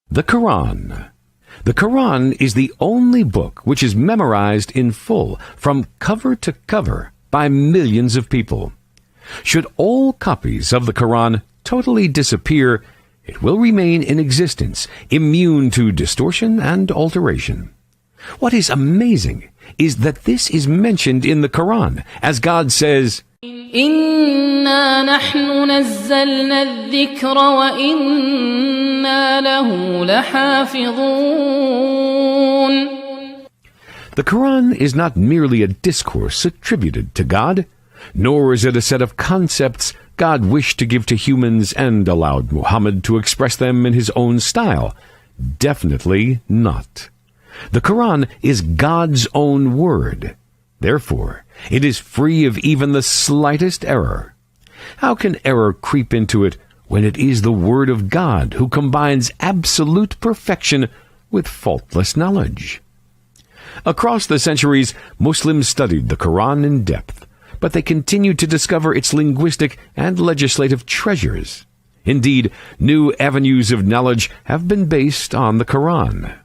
The Quran. The Quran is the only book which is memorized in full, from cover to cover, by millions of people. Should all copies of the Quran totally disappear, it will remain in existence, immune to distortion and alteration. What is amazing is that this is mentioned in the Quran, as God says, إِنَّا نَحْنُ نَزَّلْنَا الذِّكْرَ وَإِنَّا لَهُ لَحَافِظُونَ. The Quran is not merely a discourse attributed to God, nor is it a set of concepts God wished to give to humans and allowed Muhammad to express them in his own style. Definitely not. The Quran is God's own word. Therefore, it is free of even the slightest error. How can error creep into it when it is the Word of God who combines absolute perfection with faultless knowledge? Across the centuries, Muslims studied the Quran in depth, but they continued to discover its linguistic and legislative treasures. Indeed, new avenues of knowledge have been based on the Quran.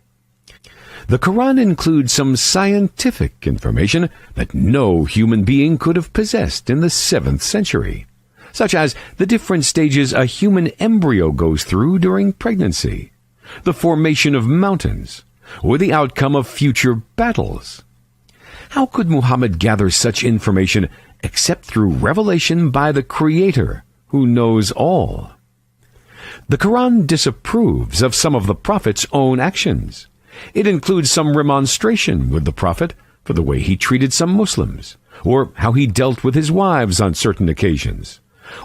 The Quran includes some scientific information that no human being could have possessed in the 7th century, such as the different stages a human embryo goes through during pregnancy, the formation of mountains, or the outcome of future battles. How could Muhammad gather such information except through revelation by the Creator, who knows all? The Quran disapproves of some of the Prophet's own actions. It includes some remonstration with the Prophet for the way he treated some Muslims, or how he dealt with his wives on certain occasions,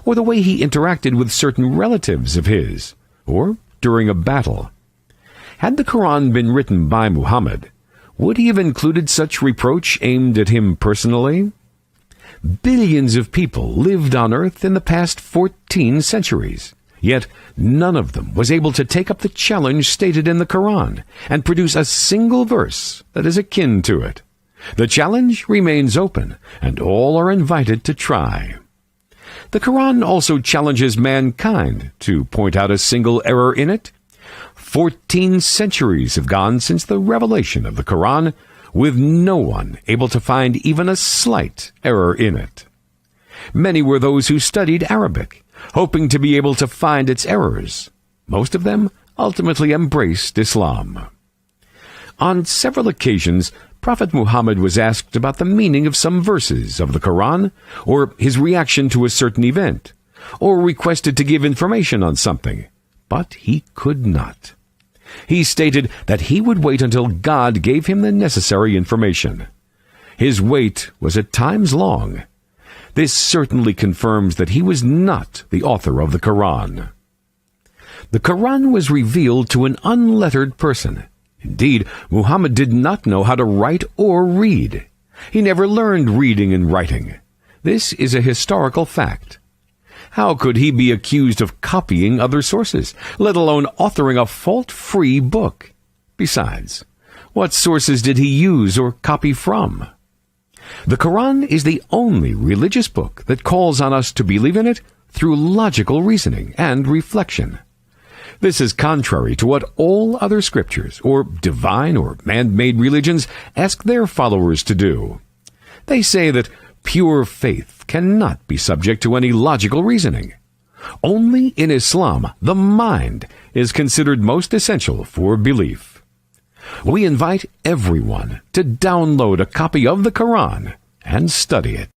or the way he interacted with certain relatives of his, or during a battle. Had the Quran been written by Muhammad, would he have included such reproach aimed at him personally? Billions of people lived on earth in the past 14 centuries. Yet none of them was able to take up the challenge stated in the Quran and produce a single verse that is akin to it. The challenge remains open, and all are invited to try. The Quran also challenges mankind to point out a single error in it. 14 centuries have gone since the revelation of the Quran, with no one able to find even a slight error in it. Many were those who studied Arabic, hoping to be able to find its errors. Most of them ultimately embraced Islam. On several occasions, Prophet Muhammad was asked about the meaning of some verses of the Quran, or his reaction to a certain event, or requested to give information on something, but he could not. He stated that he would wait until God gave him the necessary information. His wait was at times long. This certainly confirms that he was not the author of the Quran. The Quran was revealed to an unlettered person. Indeed, Muhammad did not know how to write or read. He never learned reading and writing. This is a historical fact. How could he be accused of copying other sources, let alone authoring a fault-free book? Besides, what sources did he use or copy from? The Quran is the only religious book that calls on us to believe in it through logical reasoning and reflection. This is contrary to what all other scriptures, or divine or man-made religions, ask their followers to do. They say that pure faith cannot be subject to any logical reasoning. Only in Islam, the mind is considered most essential for belief. We invite everyone to download a copy of the Quran and study it.